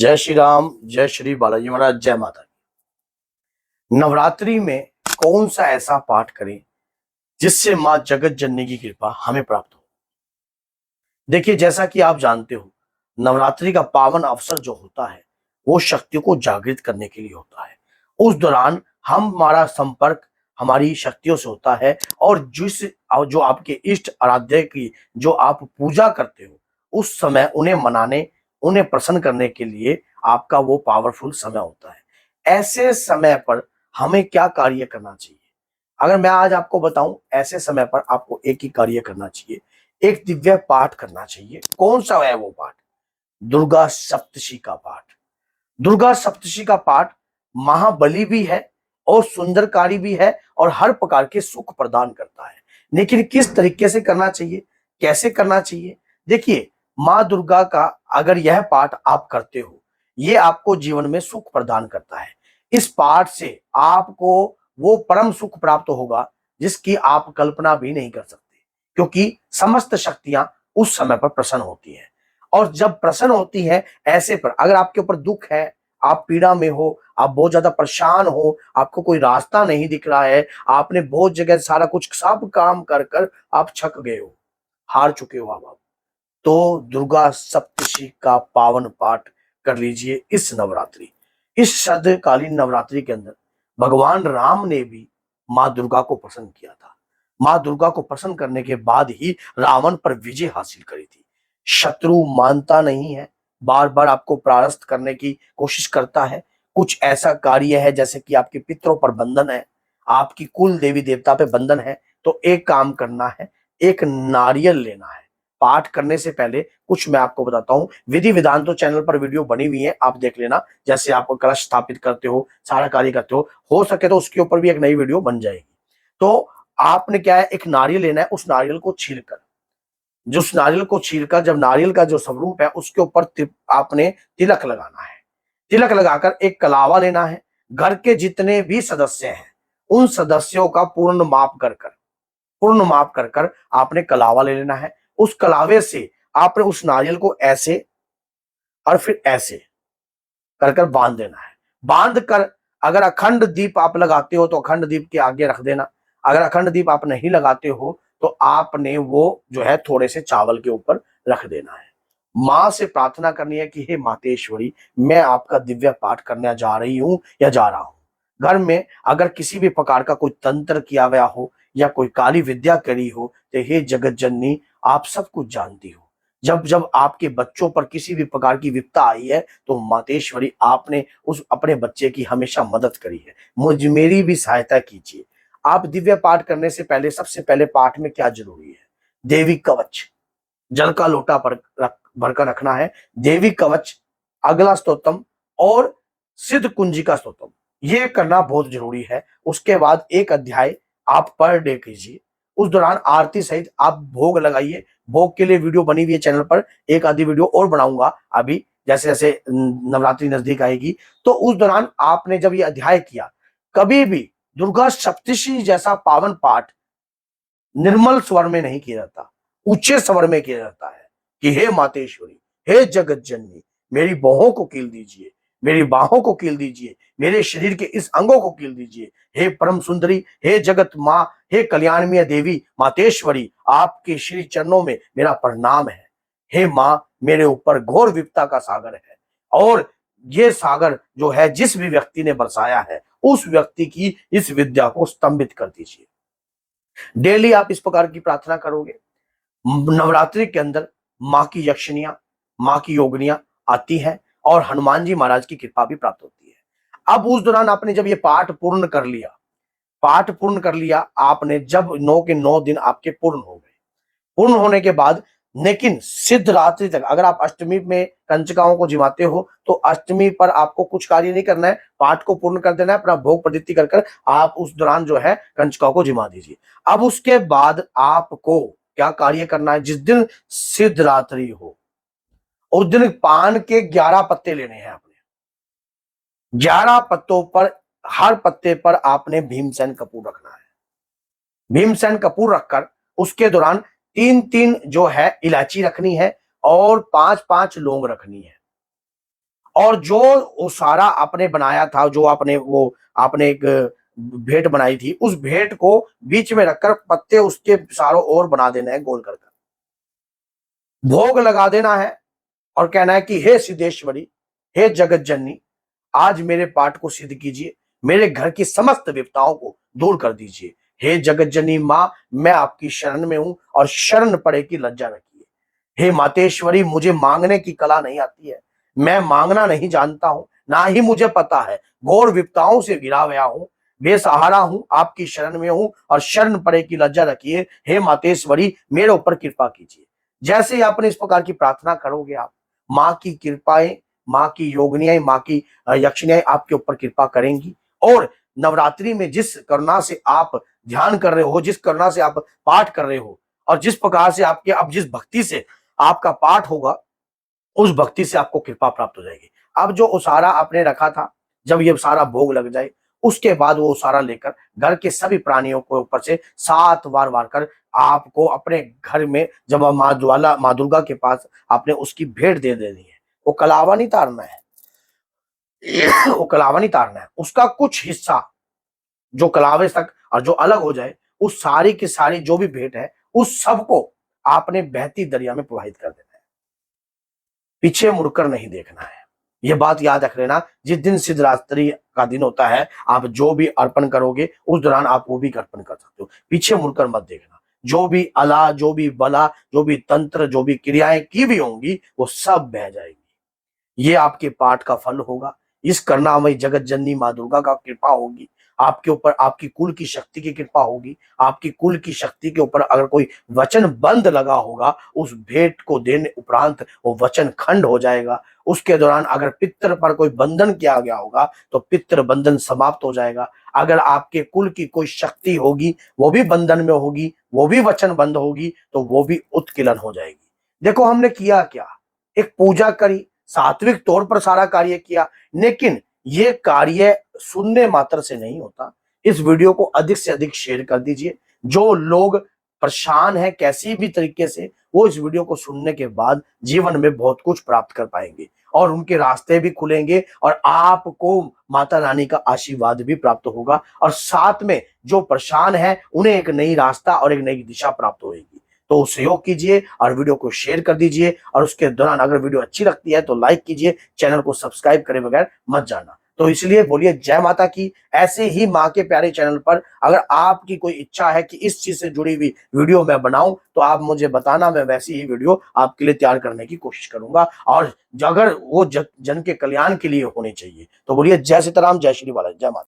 जय श्री राम, जय श्री बालाजी महाराज, जय माता दी। नवरात्रि में कौन सा ऐसा पाठ करें जिससे मां जगत जननी की कृपा हमें प्राप्त हो। देखिए, जैसा कि आप जानते हो, नवरात्रि का पावन अवसर जो होता है वो शक्तियों को जागृत करने के लिए होता है। उस दौरान हमारा संपर्क हमारी शक्तियों से होता है और जो आपके इष्ट आराध्य की जो आप पूजा करते हो, उस समय उन्हें मनाने, उन्हें प्रसन्न करने के लिए आपका वो पावरफुल समय होता है। ऐसे समय पर हमें क्या कार्य करना चाहिए? अगर मैं आज आपको बताऊं, ऐसे समय पर आपको एक ही कार्य करना चाहिए, एक दिव्य पाठ करना चाहिए। कौन सा है वो पाठ? दुर्गा सप्तशी का पाठ। दुर्गा सप्तशी का पाठ महाबली भी है और सुंदरकारी भी है और हर प्रकार के सुख प्रदान करता है। लेकिन किस तरीके से करना चाहिए, कैसे करना चाहिए? देखिए, माँ दुर्गा का अगर यह पाठ आप करते हो, ये आपको जीवन में सुख प्रदान करता है। इस पाठ से आपको वो परम सुख प्राप्त होगा जिसकी आप कल्पना भी नहीं कर सकते, क्योंकि समस्त शक्तियां उस समय पर प्रसन्न होती हैं। और जब प्रसन्न होती है, ऐसे पर अगर आपके ऊपर दुख है, आप पीड़ा में हो, आप बहुत ज्यादा परेशान हो, आपको कोई रास्ता नहीं दिख रहा है, आपने बहुत जगह सारा कुछ सब काम कर कर आप थक गए हो, हार चुके हो आप, तो दुर्गा सप्तशी का पावन पाठ कर लीजिए इस नवरात्रि। इस शरदकालीन नवरात्रि के अंदर भगवान राम ने भी माँ दुर्गा को प्रसन्न किया था। माँ दुर्गा को प्रसन्न करने के बाद ही रावण पर विजय हासिल करी थी। शत्रु मानता नहीं है, बार बार आपको परास्त करने की कोशिश करता है। कुछ ऐसा कार्य है जैसे कि आपके पितरों पर बंधन है, आपकी कुल देवी देवता पे बंधन है, तो एक काम करना है, एक नारियल लेना है। पाठ करने से पहले कुछ मैं आपको बताता हूँ, विधि विधान तो चैनल पर वीडियो बनी हुई है, आप देख लेना। जैसे आप कलश स्थापित करते हो, सारा कार्य करते हो सके तो उसके ऊपर भी एक नई वीडियो बन जाएगी। तो आपने क्या है, एक नारियल लेना है, उस नारियल को छीलकर, जब नारियल का जो स्वरूप है उसके ऊपर आपने तिलक लगाना है। तिलक लगाकर एक कलावा लेना है। घर के जितने भी सदस्य हैं, उन सदस्यों का पूर्ण माप कर आपने कलावा ले लेना है। उस कलावे से आपने उस नारियल को ऐसे और फिर ऐसे कर कर बांध देना है। बांध कर अगर अखंड दीप आप लगाते हो तो अखंड दीप के आगे रख देना। अगर अखंड दीप आप नहीं लगाते हो तो आपने वो जो है थोड़े से चावल के ऊपर रख देना है। मां से प्रार्थना करनी है कि हे मातेश्वरी, मैं आपका दिव्य पाठ करने जा रही हूं या जा रहा हूं। घर में अगर किसी भी प्रकार का कोई तंत्र किया गया हो या कोई काली विद्या करी हो, तो हे जगत जननी, आप सब कुछ जानती हो। जब जब आपके बच्चों पर किसी भी प्रकार की विपदा आई है तो मातेश्वरी आपने उस अपने बच्चे की हमेशा मदद करी है, मेरी भी सहायता कीजिए। आप दिव्य पाठ करने से पहले सबसे पहले पाठ में क्या जरूरी है? देवी कवच, जल का लोटा भरकर रखना है। देवी कवच, अगला स्तोत्रम और सिद्ध कुंजिका स्तोत्रम, ये करना बहुत जरूरी है। उसके बाद एक अध्याय आप पर डे कीजिए। उस दौरान आरती सहित आप भोग लगाइए। भोग के लिए वीडियो बनी हुई है चैनल पर, एक आधी वीडियो और बनाऊंगा अभी, जैसे जैसे नवरात्रि नजदीक आएगी। तो उस दौरान आपने जब ये अध्याय किया, कभी भी दुर्गा सप्तशी जैसा पावन पाठ निर्मल स्वर में नहीं किया जाता, ऊंचे स्वर में किया जाता है कि हे मातेश्वरी, हे जगत जननी, मेरी बाहों को कील दीजिए, मेरी बाहों को कील दीजिए, मेरे शरीर के इस अंगों को कील दीजिए। हे परम सुंदरी, हे जगत माँ, हे कल्याणमय देवी मातेश्वरी, आपके श्री चरणों में मेरा प्रणाम है। हे माँ, मेरे ऊपर घोर विपदा का सागर है और ये सागर जो है जिस भी व्यक्ति ने बरसाया है, उस व्यक्ति की इस विद्या को स्तंभित कर दीजिए। डेली आप इस प्रकार की प्रार्थना करोगे, नवरात्रि के अंदर माँ की यक्षिणियां, माँ की योगिनियां आती हैं और हनुमान जी महाराज की कृपा भी प्राप्त होती है। अब उस दौरान आपने जब ये पाठ पूर्ण कर लिया आपने, जब 9 के 9 दिन आपके पूर्ण हो गए, पूर्ण होने के बाद, लेकिन सिद्ध रात्रि तक अगर आप अष्टमी में कंचकाओं को जिमाते हो तो अष्टमी पर आपको कुछ कार्य नहीं करना है, पाठ को पूर्ण कर देना है, अपना भोग प्रदीप्ति कर कर आप उस दौरान जो है कंचकाओं को जिमा दीजिए। अब उसके बाद आपको क्या कार्य करना है? जिस दिन सिद्ध रात्रि हो उस दिन पान के 11 पत्ते लेने हैं आपने। 11 पत्तों पर, हर पत्ते पर आपने भीमसेन कपूर रखना है। भीमसेन कपूर रखकर उसके दौरान 3-3 जो है इलायची रखनी है और 5-5 लौंग रखनी है। और जो वो सारा आपने बनाया था, जो आपने एक भेंट बनाई थी, उस भेंट को बीच में रखकर पत्ते उसके चारों ओर बना देना है गोल कर कर, भोग लगा देना है और कहना है कि हे सिद्धेश्वरी, हे जगत जननी, आज मेरे पाठ को सिद्ध कीजिए, मेरे घर की समस्त विपदाओं को दूर कर दीजिए। हे जगत जननी मां, मैं आपकी शरण में हूं और शरण पड़े की लज्जा रखिए। हे मातेश्वरी, मुझे मांगने की कला नहीं आती है, मैं मांगना नहीं जानता हूं, ना ही मुझे पता है, घोर विपदाओं से घिरा हुआ हूं, बेसहारा हूं, आपकी शरण में हूं और शरण पड़े की लज्जा रखिए। हे मातेश्वरी, मेरे ऊपर कृपा कीजिए। जैसे ही आपने इस प्रकार की प्रार्थना करोगे, आप माँ की कृपाएं, माँ की योगनियाएं, माँ की यक्षिणाएं आपके ऊपर कृपा करेंगी। और नवरात्रि में जिस करुणा से आप ध्यान कर रहे हो, जिस करुणा से आप पाठ कर रहे हो, और जिस प्रकार से आपके अब जिस भक्ति से आपका पाठ होगा, उस भक्ति से आपको कृपा प्राप्त हो जाएगी। अब जो उसारा आपने रखा था, जब ये सारा भोग लग जाए, उसके बाद वो उसारा लेकर घर के सभी प्राणियों को ऊपर से 7 बार वार कर आपको अपने घर में, जब माँ दुर्गा के पास आपने उसकी भेंट दे देनी है। वो कलावा नहीं तारना है, वो कलावा नहीं तारना है, उसका कुछ हिस्सा जो कलावे तक और जो अलग हो जाए, उस सारी की सारी जो भी भेंट है, उस सबको आपने बहती दरिया में प्रवाहित कर देना है, पीछे मुड़कर नहीं देखना है। ये बात याद रख लेना, जिस दिन सिद्धरात्रि का दिन होता है, आप जो भी अर्पण करोगे, उस दौरान आप वो भी अर्पण कर सकते हो, पीछे मुड़कर मत देखना। जो भी अला, जो भी बला, जो भी तंत्र, जो भी क्रियाएं की भी होंगी, वो सब बह जाएगी। ये आपके पाठ का फल होगा। इस करुणामयी जगत जननी माँ दुर्गा का कृपा होगी आपके ऊपर, आपकी कुल की शक्ति की कृपा होगी। आपकी कुल की शक्ति के ऊपर अगर कोई वचन बंद लगा होगा, उस भेंट को देने उपरांत वो वचन खंड हो जाएगा। उसके दौरान अगर पितृ पर कोई बंधन किया गया होगा, तो पितृ बंधन समाप्त हो जाएगा। अगर आपके कुल की कोई शक्ति होगी, वो भी बंधन में होगी, वो भी वचन बंद होगी, तो वो भी उत्कीलन हो जाएगी। देखो हमने किया क्या, एक पूजा करी, सात्विक तौर पर सारा कार्य किया, लेकिन ये कार्य सुनने मात्र से नहीं होता। इस वीडियो को अधिक से अधिक शेयर कर दीजिए। जो लोग परेशान हैं कैसी भी तरीके से, वो इस वीडियो को सुनने के बाद जीवन में बहुत कुछ प्राप्त कर पाएंगे और उनके रास्ते भी खुलेंगे और आपको माता रानी का आशीर्वाद भी प्राप्त होगा, और साथ में जो परेशान है उन्हें एक नई रास्ता और एक नई दिशा प्राप्त होगी। तो सहयोग कीजिए और वीडियो को शेयर कर दीजिए, और उसके दौरान अगर वीडियो अच्छी लगती है तो लाइक कीजिए, चैनल को सब्सक्राइब करे बगैर मत जाना। तो इसलिए बोलिए जय माता की। ऐसे ही माँ के प्यारे चैनल पर अगर आपकी कोई इच्छा है कि इस चीज से जुड़ी हुई वीडियो मैं बनाऊं, तो आप मुझे बताना, मैं वैसी ही वीडियो आपके लिए तैयार करने की कोशिश करूंगा, और अगर वो जन के कल्याण के लिए होनी चाहिए। तो बोलिए जय सीताराम, जय श्री बालाजी, जय माता।